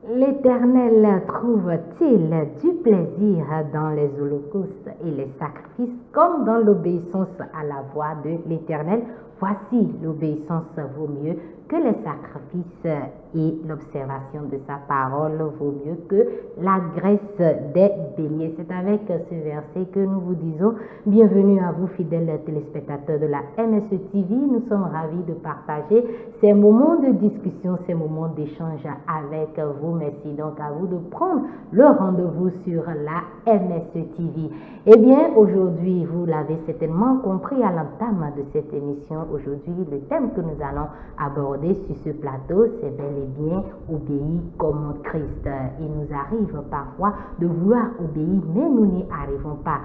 L'Éternel trouve-t-il du plaisir dans les holocaustes et les sacrifices comme dans l'obéissance à la voix de l'Éternel? Voici, l'obéissance vaut mieux que les sacrifices et l'observation de sa parole vaut mieux que la graisse des béliers. C'est avec ce verset que nous vous disons bienvenue à vous, fidèles téléspectateurs de la MSE TV. Nous sommes ravis de partager ces moments de discussion, ces moments d'échange avec vous. Merci donc à vous de prendre le rendez-vous sur la MSE TV. Eh bien, aujourd'hui, vous l'avez certainement compris à l'entame de cette émission. Aujourd'hui, le thème que nous allons aborder sur ce plateau, c'est bel et bien obéir comme Christ. Il nous arrive parfois de vouloir obéir, mais nous n'y arrivons pas.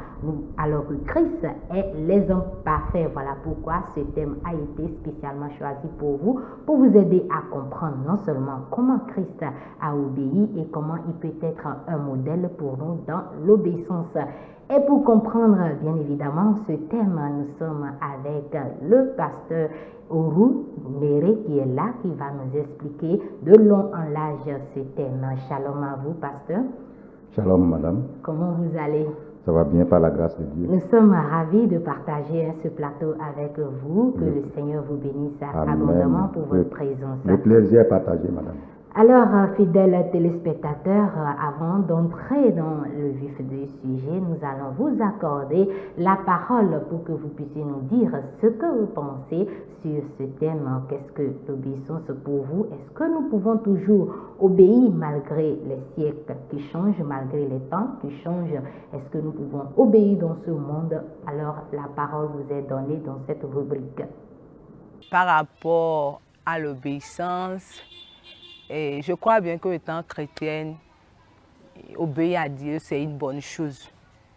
Alors que Christ est l'exemple parfait. Voilà pourquoi ce thème a été spécialement choisi pour vous aider à comprendre non seulement comment Christ a obéi et comment il peut être un modèle pour nous dans l'obéissance. Et pour comprendre bien évidemment ce thème, nous sommes avec le pasteur Oru Mere qui est là, qui va nous expliquer de long en large ce thème. Shalom à vous, pasteur. Shalom, madame. Comment vous allez? Ça va bien par la grâce de Dieu. Nous sommes ravis de partager ce plateau avec vous. Que le Seigneur vous bénisse abondamment pour votre présence. Le plaisir est partagé, madame. Alors, fidèles téléspectateurs, avant d'entrer dans le vif du sujet, nous allons vous accorder la parole pour que vous puissiez nous dire ce que vous pensez sur ce thème. Qu'est-ce que l'obéissance pour vous? Est-ce que nous pouvons toujours obéir malgré les siècles qui changent, malgré les temps qui changent? Est-ce que nous pouvons obéir dans ce monde? Alors, la parole vous est donnée dans cette rubrique. Par rapport à l'obéissance, et je crois bien qu'étant chrétienne, obéir à Dieu, c'est une bonne chose.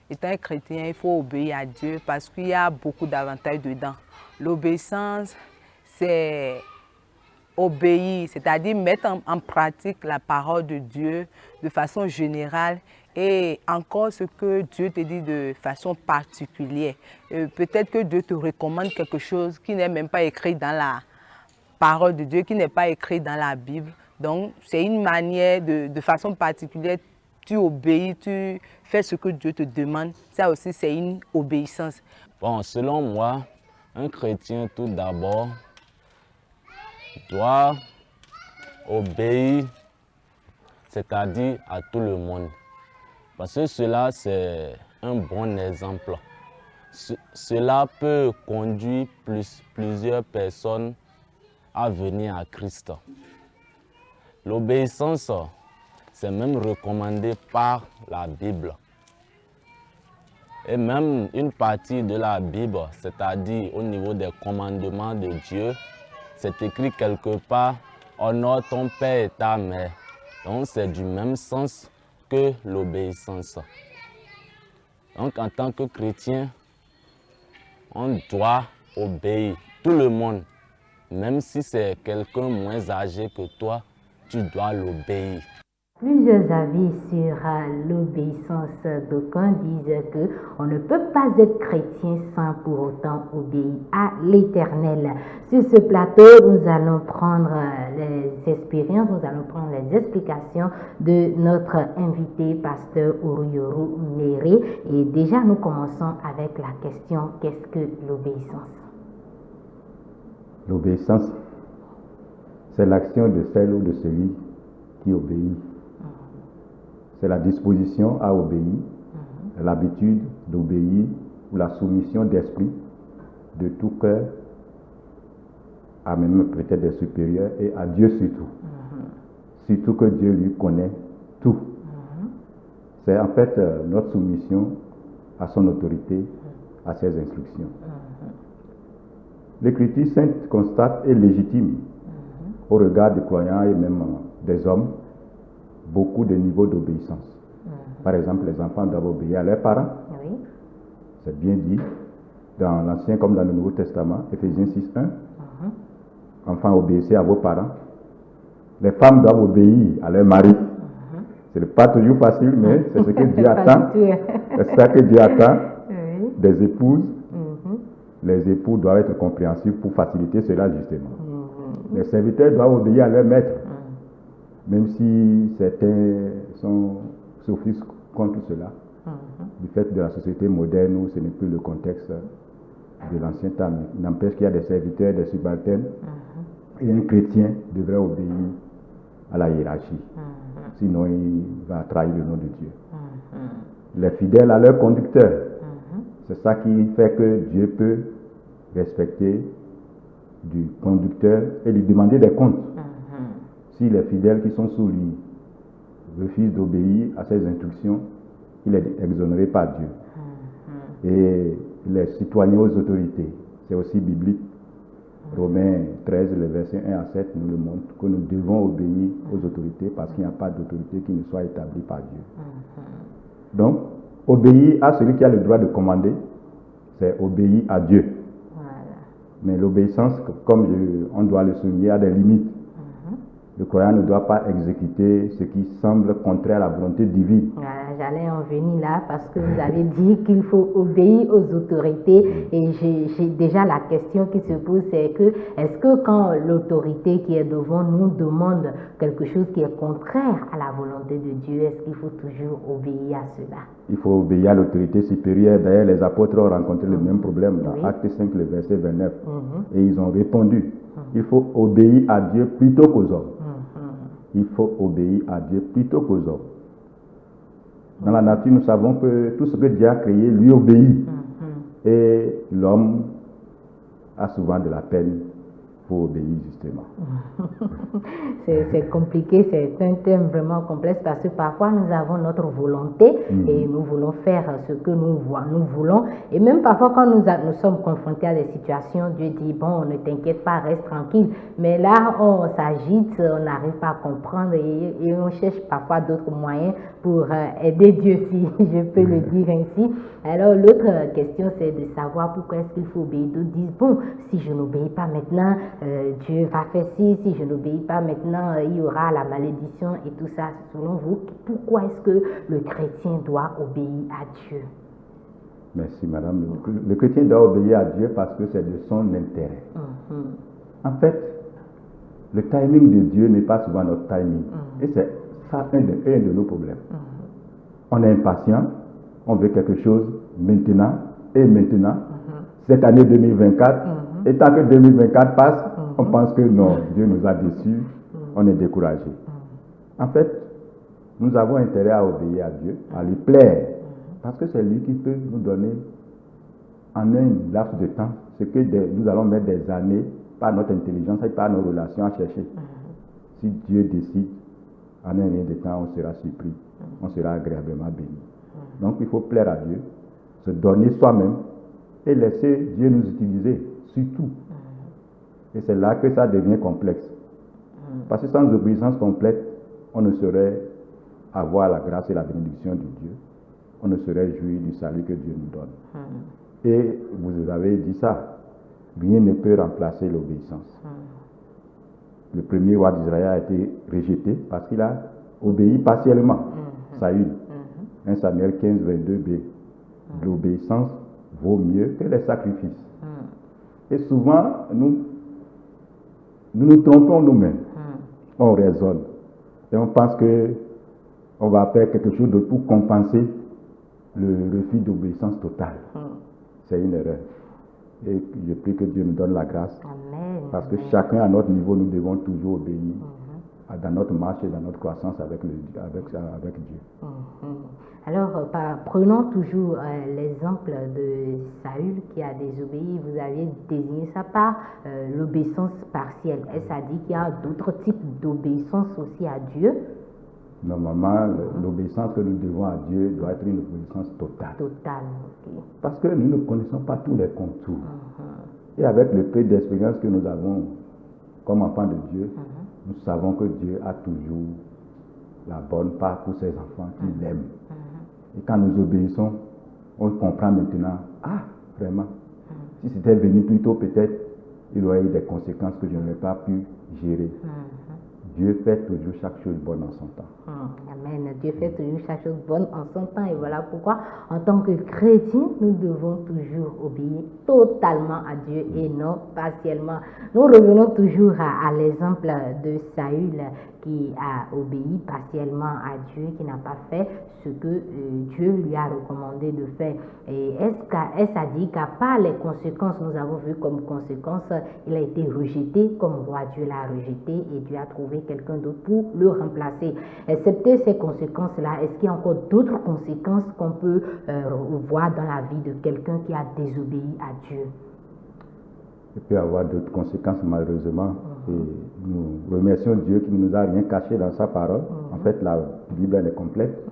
Étant chrétien, il faut obéir à Dieu parce qu'il y a beaucoup d'avantages dedans. L'obéissance, c'est obéir, c'est-à-dire mettre en pratique la parole de Dieu de façon générale et encore ce que Dieu te dit de façon particulière. Peut-être que Dieu te recommande quelque chose qui n'est même pas écrit dans la parole de Dieu, qui n'est pas écrit dans la Bible. Donc, c'est une manière de façon particulière, tu obéis, tu fais ce que Dieu te demande. Ça aussi, c'est une obéissance. Bon, selon moi, un chrétien, tout d'abord, doit obéir, c'est-à-dire à tout le monde. Parce que cela, c'est un bon exemple. Cela peut conduire plusieurs personnes à venir à Christ. L'obéissance, c'est même recommandé par la Bible. Et même une partie de la Bible, c'est-à-dire au niveau des commandements de Dieu, c'est écrit quelque part « Honore ton père et ta mère ». Donc c'est du même sens que l'obéissance. Donc en tant que chrétien, on doit obéir tout le monde. Même si c'est quelqu'un moins âgé que toi, tu dois l'obéir. Plusieurs avis sur l'obéissance. D'aucuns disent qu'on ne peut pas être chrétien sans pour autant obéir à l'Éternel. Sur ce plateau, nous allons prendre les expériences, nous allons prendre les explications de notre invité, pasteur Oru Mere. Et déjà, nous commençons avec la question, qu'est-ce que l'obéissance? L'obéissance, c'est l'action de celle ou de celui qui obéit. C'est la disposition à obéir, l'habitude d'obéir ou la soumission d'esprit de tout cœur à même peut-être des supérieurs et à Dieu surtout. Surtout que Dieu lui connaît tout. C'est en fait notre soumission à son autorité, à ses instructions. L'écriture sainte constate et légitime au regard des croyants et même des hommes beaucoup de niveaux d'obéissance. Par exemple, les enfants doivent obéir à leurs parents. Oui. C'est bien dit dans l'Ancien comme dans le Nouveau Testament, Éphésiens 6:1. Enfants, obéissez à vos parents. Les femmes doivent obéir à leur mari. Ce n'est pas toujours facile, mais c'est ce que Dieu attend. C'est ça que Dieu attend des épouses. Les époux doivent être compréhensifs pour faciliter cela justement. Les serviteurs doivent obéir à leur maître. Même si certains s'offusquent contre cela, du fait de la société moderne où ce n'est plus le contexte de l'ancien temps. N'empêche qu'il y a des serviteurs, des subalternes, et un chrétien devrait obéir à la hiérarchie. Sinon, il va trahir le nom de Dieu. Les fidèles à leur conducteur. C'est ça qui fait que Dieu peut respecter du conducteur et lui demander des comptes. Si les fidèles qui sont sous lui refusent d'obéir à ses instructions, il est exonéré par Dieu. Et les citoyens aux autorités, c'est aussi biblique. Romains 13, les versets 1 à 7 nous le montrent, que nous devons obéir aux autorités parce qu'il n'y a pas d'autorité qui ne soit établie par Dieu. Donc, obéir à celui qui a le droit de commander, c'est obéir à Dieu. Mais l'obéissance, comme on doit le souligner, a des limites. Le croyant ne doit pas exécuter ce qui semble contraire à la volonté divine. J'allais en venir là parce que vous avez dit qu'il faut obéir aux autorités et j'ai déjà la question qui se pose, c'est que est-ce que quand l'autorité qui est devant nous demande quelque chose qui est contraire à la volonté de Dieu, est-ce qu'il faut toujours obéir à cela? Il faut obéir à l'autorité supérieure. D'ailleurs, les apôtres ont rencontré le même problème dans Acte 5, le verset 29. Et ils ont répondu, il faut obéir à Dieu plutôt qu'aux hommes. Il faut obéir à Dieu plutôt qu'aux hommes. Dans la nature, nous savons que tout ce que Dieu a créé lui obéit. Et l'homme a souvent de la peine pour obéir justement. C'est compliqué, c'est un thème vraiment complexe parce que parfois nous avons notre volonté et nous voulons faire ce que nous voulons. Et même parfois quand nous sommes confrontés à des situations, Dieu dit, bon, ne t'inquiète pas, reste tranquille. Mais là, on s'agite, on n'arrive pas à comprendre et on cherche parfois d'autres moyens pour aider Dieu, si je peux le dire ainsi. Alors l'autre question, c'est de savoir pourquoi est-ce qu'il faut obéir. D'autres disent, bon, si je n'obéis pas maintenant, Dieu va faire ci, si je n'obéis pas maintenant, il y aura la malédiction et tout ça. Selon vous, pourquoi est-ce que le chrétien doit obéir à Dieu? Merci madame. Le chrétien doit obéir à Dieu parce que c'est de son intérêt. En fait, le timing de Dieu n'est pas souvent notre timing. Et c'est ça un de nos problèmes. On est impatient, on veut quelque chose maintenant et maintenant. Cette année 2024, et tant que 2024 passe, on pense que non, Dieu nous a déçus, on est découragé. En fait, nous avons intérêt à obéir à Dieu, à lui plaire, parce que c'est lui qui peut nous donner en un laps de temps ce que nous allons mettre des années par notre intelligence et par nos relations à chercher. Si Dieu décide, en un rien de temps, on sera surpris, on sera agréablement béni. Donc il faut plaire à Dieu, se donner soi-même et laisser Dieu nous utiliser, surtout. Et c'est là que ça devient complexe. Parce que sans obéissance complète, on ne saurait avoir la grâce et la bénédiction de Dieu. On ne saurait jouir du salut que Dieu nous donne. Et vous avez dit ça, rien ne peut remplacer l'obéissance. Le premier roi d'Israël a été rejeté parce qu'il a obéi partiellement. Saül, 1 Samuel 15, 22b. L'obéissance vaut mieux que les sacrifices. Et souvent, nous nous trompons nous-mêmes. On raisonne. Et on pense qu'on va faire quelque chose d'autre pour compenser le refus d'obéissance totale. C'est une erreur. Et je prie que Dieu nous donne la grâce. Amen. Parce que chacun à notre niveau, nous devons toujours obéir dans notre marche et dans notre croissance avec Dieu. Alors, prenons toujours l'exemple de Saül qui a désobéi. Vous aviez désigné ça par l'obéissance partielle. Est-ce à dire qu'il y a d'autres types d'obéissance aussi à Dieu? Normalement, l'obéissance que nous devons à Dieu doit être une obéissance totale. Totale, ok. Parce que nous ne connaissons pas tous les contours. Et avec le peu d'expérience que nous avons comme enfants de Dieu, nous savons que Dieu a toujours la bonne part pour ses enfants qui l'aiment. Et quand nous obéissons, on comprend maintenant, ah, vraiment, si c'était venu plus tôt, peut-être, il aurait eu des conséquences que je n'aurais pas pu gérer. Dieu fait toujours chaque chose bonne en son temps. Amen. Dieu fait toujours chaque chose bonne en son temps. Et voilà pourquoi, en tant que chrétiens, nous devons toujours obéir totalement à Dieu et non partiellement. Nous revenons toujours à l'exemple de Saül qui a obéi partiellement à Dieu, qui n'a pas fait ce que Dieu lui a recommandé de faire. Et est-ce à dire qu'à part les conséquences, nous avons vu comme conséquence, il a été rejeté comme roi. Dieu l'a rejeté et Dieu a trouvé quelqu'un d'autre pour le remplacer. Excepté ces conséquences-là, est-ce qu'il y a encore d'autres conséquences qu'on peut voir dans la vie de quelqu'un qui a désobéi à Dieu? Il peut y avoir d'autres conséquences malheureusement. Et nous remercions Dieu qui ne nous a rien caché dans sa parole. En fait, la Bible elle est complète.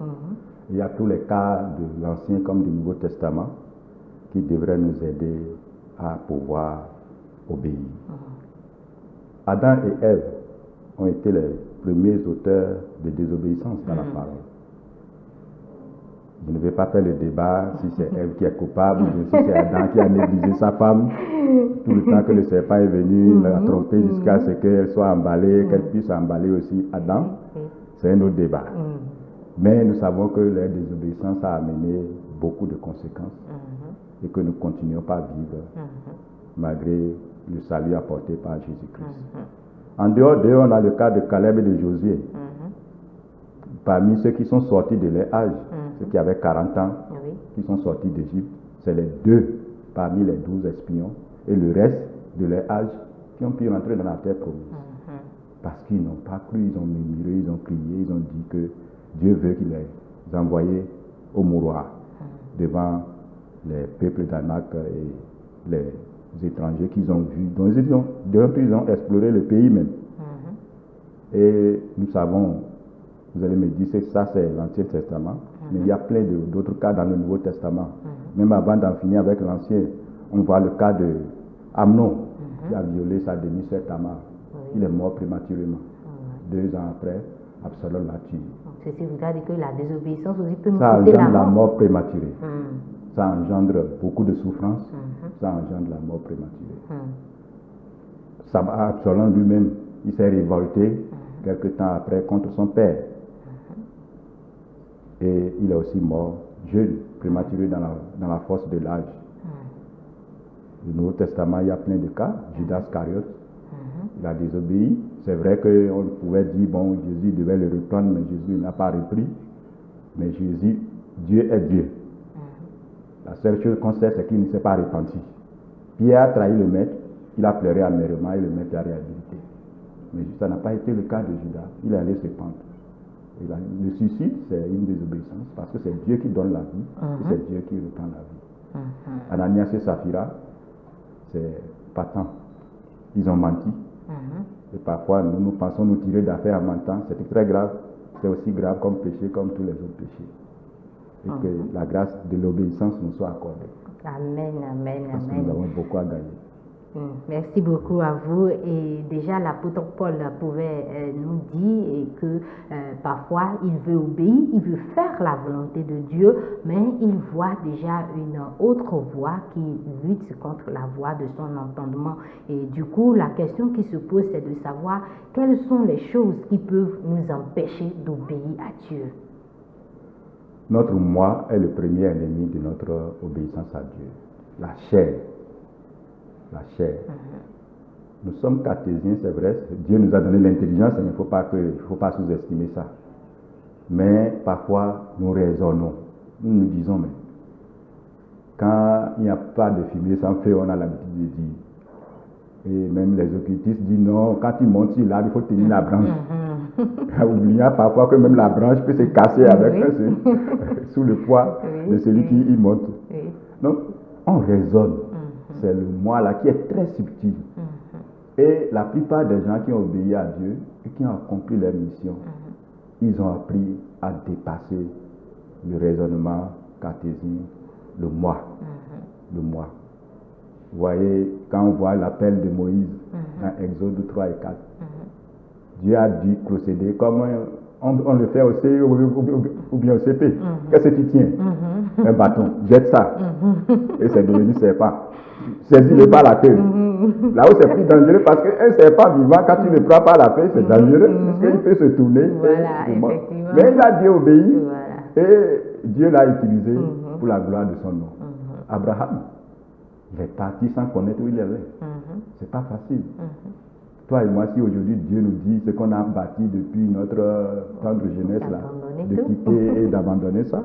Il y a tous les cas de l'Ancien comme du Nouveau Testament qui devraient nous aider à pouvoir obéir. Adam et Ève ont été les premiers auteurs de désobéissance dans la parole. Je ne vais pas faire le débat si c'est Ève qui est coupable ou si c'est Adam qui a négligé sa femme. Tout le temps que le serpent est venu la tromper jusqu'à ce qu'elle soit emballée, qu'elle puisse emballer aussi Adam, c'est un autre débat. Mais nous savons que la désobéissance a amené beaucoup de conséquences et que nous ne continuons pas à vivre malgré le salut apporté par Jésus-Christ. En dehors d'eux, on a le cas de Caleb et de Josué. Parmi ceux qui sont sortis de leur âge, ceux qui avaient 40 ans, qui sont sortis d'Égypte, c'est les 2 parmi les 12 espions et le reste de leur âge qui ont pu rentrer dans la terre promise. Parce qu'ils n'ont pas cru, ils ont murmuré, ils ont crié, ils ont dit que Dieu veut qu'il les envoie au mouroir devant les peuples d'Anak et les étrangers qu'ils ont vus, dont ils ont exploré le pays même. Et nous savons, vous allez me dire, ça c'est l'Ancien Testament, mais il y a plein d'autres cas dans le Nouveau Testament. Même avant d'en finir avec l'Ancien, on voit le cas de Amnon, qui a violé sa demi-sœur Tamar. Il est mort prématurément. 2 ans après, Absalom l'a tué. Ceci voudrait dire que la désobéissance aussi peut nous Ça coûter engendre la la mort prématurée. Ça engendre beaucoup de souffrance. Ça engendre la mort prématurée. Absalom lui-même, il s'est révolté quelque temps après contre son père. Et il est aussi mort jeune, prématuré dans la force de l'âge. Le Nouveau Testament, il y a plein de cas. Judas Iscariote, il a désobéi. C'est vrai qu'on pouvait dire, bon, Jésus devait le reprendre, mais Jésus n'a pas repris. Mais Jésus, Dieu est Dieu. La seule chose qu'on sait, c'est qu'il ne s'est pas repenti. Pierre a trahi le maître, il a pleuré amèrement et le maître a réhabilité. Mais ça n'a pas été le cas de Judas. Il est allé se pendre. Et le suicide, c'est une désobéissance parce que c'est Dieu qui donne la vie et c'est Dieu qui reprend la vie. Ananias et Saphira, c'est patent. Ils ont menti. Et parfois, nous pensons nous tirer d'affaire en mentant. C'est très grave. C'est aussi grave comme péché, comme tous les autres péchés. Et que la grâce de l'obéissance nous soit accordée. Amen, amen, parce amen. que nous avons beaucoup à gagner. Merci beaucoup à vous. Et déjà, l'apôtre Paul pouvait nous dire que parfois, il veut obéir, il veut faire la volonté de Dieu, mais il voit déjà une autre voie qui lutte contre la voie de son entendement. Et du coup, la question qui se pose, c'est de savoir quelles sont les choses qui peuvent nous empêcher d'obéir à Dieu. Notre moi est le premier ennemi de notre obéissance à Dieu. La chair. La chair. Nous sommes cartésiens, c'est vrai. Dieu nous a donné l'intelligence, il ne faut pas sous-estimer ça. Mais parfois, nous raisonnons. Nous nous disons, mais quand il n'y a pas de fumée sans feu, on a l'habitude de dire. Et même les occultistes disent non, quand il monte sur l'arbre, il faut tenir la branche. Oubliant parfois que même la branche peut se casser avec sous le poids de celui qui y monte. Donc, on raisonne. C'est le moi là qui est très subtil. Et la plupart des gens qui ont obéi à Dieu et qui ont accompli leur mission, ils ont appris à dépasser le raisonnement cartésien, le moi. Le moi. Vous voyez, quand on voit l'appel de Moïse dans Exode 3 et 4, Dieu a dû procéder comme on le fait au CE ou bien au CP. Qu'est-ce que tu tiens? Un bâton, jette ça. Et c'est devenu serpent. Saisis-le par la queue. Là où c'est plus dangereux parce qu'un serpent vivant, quand tu le prends par la queue, c'est dangereux parce qu'il peut se tourner. Voilà, effectivement. Mais il a Dieu obéi Voilà. et Dieu l'a utilisé pour la gloire de son nom. Abraham, il est parti sans connaître où il allait. C'est pas facile. Toi et moi, si aujourd'hui Dieu nous dit ce qu'on a bâti depuis notre tendre jeunesse, là, de quitter et d'abandonner ça,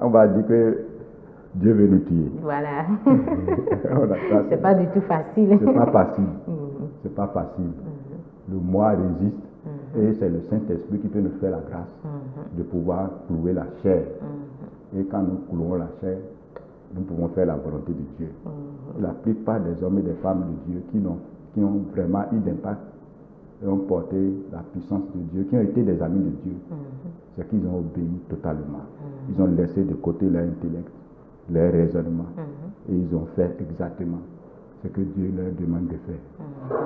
on va dire que Dieu veut nous tuer. Voilà. C'est pas du tout facile. C'est pas facile. C'est pas facile. Le moi résiste et c'est le Saint-Esprit qui peut nous faire la grâce de pouvoir clouer la chair. Et quand nous clouons la chair, nous pouvons faire la volonté de Dieu. La plupart des hommes et des femmes de Dieu qui ont vraiment eu d'impact et ont porté la puissance de Dieu, qui ont été des amis de Dieu, c'est qu'ils ont obéi totalement. Ils ont laissé de côté leur intellect, leur raisonnement, et ils ont fait exactement ce que Dieu leur demande de faire.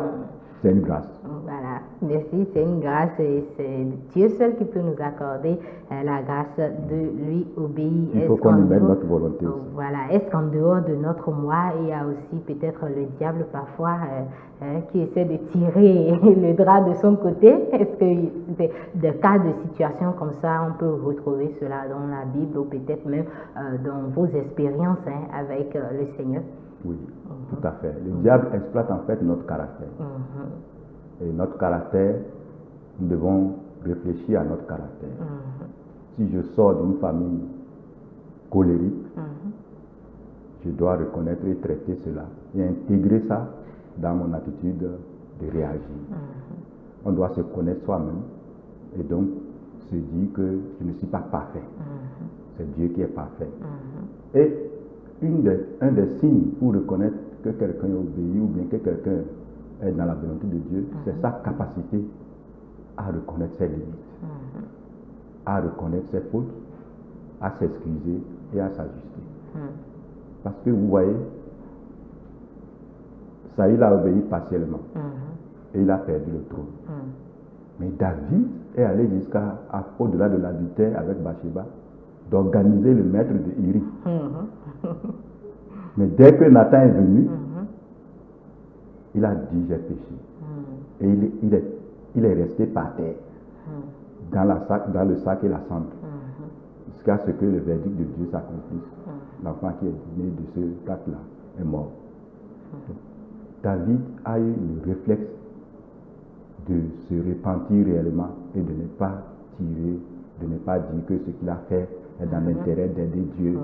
C'est une grâce. Voilà, merci, c'est une grâce et c'est Dieu seul qui peut nous accorder la grâce de lui obéir. Il faut qu'on y mette notre volonté aussi. Voilà, est-ce qu'en dehors de notre moi, il y a aussi peut-être le diable parfois qui essaie de tirer le drap de son côté? Est-ce que des cas de situation comme ça, on peut retrouver cela dans la Bible ou peut-être même dans vos expériences avec le Seigneur? Oui, tout à fait. Le diable exploite en fait notre caractère. Et notre caractère, nous devons réfléchir à notre caractère. Si je sors d'une famille colérique, je dois reconnaître et traiter cela et intégrer ça dans mon attitude de réagir. On doit se connaître soi-même et donc se dire que je ne suis pas parfait. C'est Dieu qui est parfait. Et un des signes pour reconnaître que quelqu'un obéit ou bien que quelqu'un est dans la volonté de Dieu, c'est sa capacité à reconnaître ses limites, à reconnaître ses fautes, à s'excuser et à s'ajuster. Parce que vous voyez, Saül a obéi partiellement et il a perdu le trône. Mais David est allé jusqu'à au-delà de l'adultère avec Bathsheba, d'organiser le maître de Uri. Mais dès que Nathan est venu, il a dit j'ai péché. Et il est resté par terre, dans le sac et la cendre, jusqu'à ce que le verdict de Dieu s'accomplisse. L'enfant qui est né de ce sac-là est mort. David a eu le réflexe de se repentir réellement et de ne pas tirer, de ne pas dire que ce qu'il a fait est dans l'intérêt d'aider Dieu.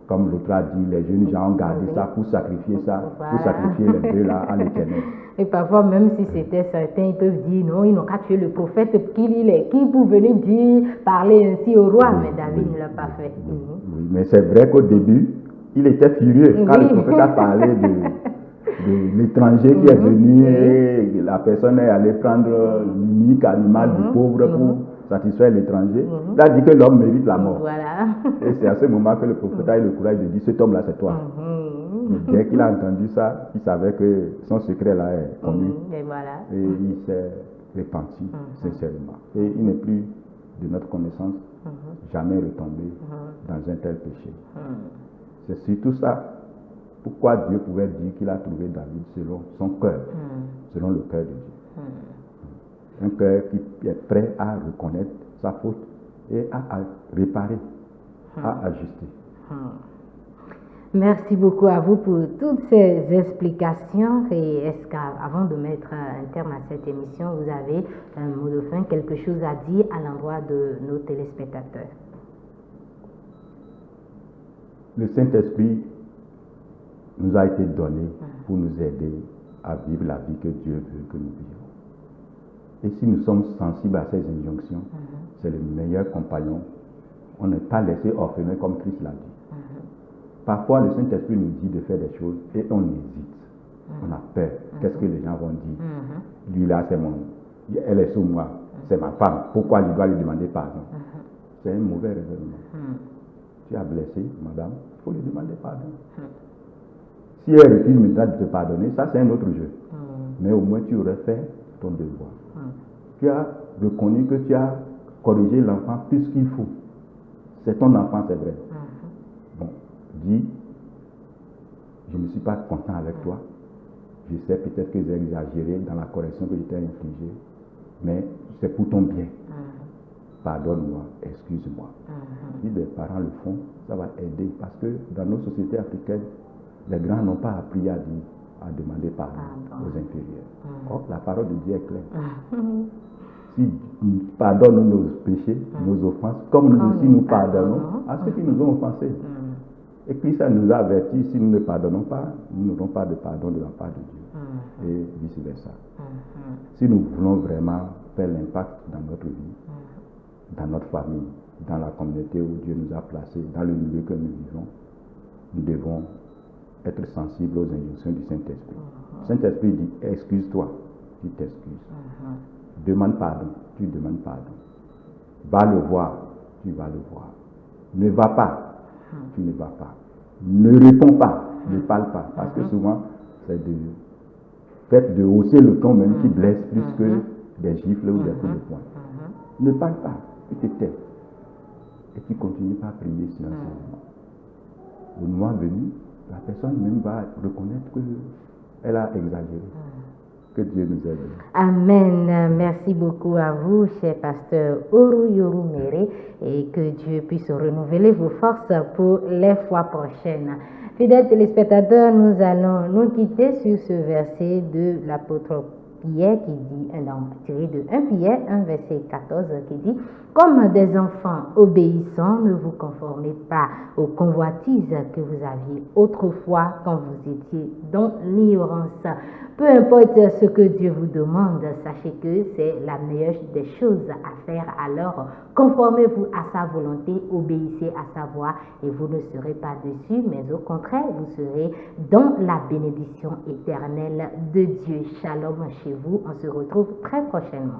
Comme l'autre a dit, les jeunes gens ont gardé ça pour sacrifier les bœufs là à l'Éternel. Et parfois, même si c'était certains, ils peuvent dire non, ils n'ont qu'à tuer le prophète, qui pour venir dire, parler ainsi au roi, mais David ne l'a pas fait. Oui, mais c'est vrai qu'au début, il était furieux quand le prophète a parlé de l'étranger qui est venu et la personne est allée prendre l'unique animal du pauvre pour satisfaire l'étranger. Il a dit que l'homme mérite la mort. Voilà. Et c'est à ce moment que le prophète a eu le courage de dire cet homme-là c'est toi. Mais dès qu'il a entendu ça, il savait que son secret là est connu. Et il s'est repenti sincèrement. Et il n'est plus de notre connaissance jamais retombé dans un tel péché. C'est surtout ça. Pourquoi Dieu pouvait dire qu'il a trouvé David selon son cœur, selon le cœur de Dieu. Un cœur qui est prêt à reconnaître sa faute et à réparer, à ajuster. Merci beaucoup à vous pour toutes ces explications. Et est-ce qu'avant de mettre un terme à cette émission, vous avez un mot de fin, quelque chose à dire à l'endroit de nos téléspectateurs? Le Saint-Esprit nous a été donné pour nous aider à vivre la vie que Dieu veut que nous vivions. Et si nous sommes sensibles à ces injonctions, c'est le meilleur compagnon. On n'est pas laissé orphelin comme Christ l'a dit. Parfois, le Saint-Esprit nous dit de faire des choses et on hésite. On a peur. Qu'est-ce que les gens vont dire? Lui là, elle est sous moi. C'est ma femme. Pourquoi je dois lui demander pardon? C'est un mauvais raisonnement. Tu as blessé, madame, il faut lui demander pardon. Si elle refuse maintenant de te pardonner, ça c'est un autre jeu. Mais au moins tu aurais fait ton devoir. Tu as reconnu que tu as corriger l'enfant plus qu'il faut. C'est ton enfant, c'est vrai. Bon, dis, je ne suis pas content avec toi. Je sais peut-être que j'ai exagéré dans la correction que je t'ai infligée, mais c'est pour ton bien. Pardonne-moi, excuse-moi. Si les parents le font, ça va aider parce que dans nos sociétés africaines, les grands n'ont pas appris à demander pardon aux inférieurs. Or, la parole de Dieu est claire. Si nous pardonnons nos péchés, nos offenses, comme nous aussi nous pardonnons à ceux qui nous ont offensés. Et puis ça nous a avertis, si nous ne pardonnons pas, nous n'aurons pas de pardon de la part de Dieu. Et vice-versa. Si nous voulons vraiment faire l'impact dans notre vie, dans notre famille, dans la communauté où Dieu nous a placés, dans le milieu que nous vivons, nous devons être sensibles aux injonctions du Saint-Esprit. Le Saint-Esprit dit, excuse-toi, tu t'excuses. Demande pardon, tu demandes pardon. Va le voir, tu vas le voir. Ne va pas, tu ne vas pas. Ne réponds pas, ne parle pas. Parce que souvent, c'est de fait de hausser le ton même qui blesse plus que des gifles ou des coups de poing. Ne parle pas, tu te tais. Et tu continues par prier silencieusement. Au moment venu, la personne même va reconnaître qu'elle a exagéré. Que Dieu nous aide. Amen. Merci beaucoup à vous, cher pasteur Oru Yorumere, et que Dieu puisse renouveler vos forces pour les fois prochaines. Fidèles téléspectateurs, nous allons nous quitter sur ce verset de l'apôtre Pierre qui dit, tiré de 1 Pierre 1 verset 14 qui dit, comme des enfants obéissants, ne vous conformez pas aux convoitises que vous aviez autrefois quand vous étiez dans l'ignorance. Peu importe ce que Dieu vous demande, sachez que c'est la meilleure des choses à faire. Alors, conformez-vous à sa volonté, obéissez à sa voix et vous ne serez pas déçus, mais au contraire, vous serez dans la bénédiction éternelle de Dieu. Shalom chez vous. On se retrouve très prochainement.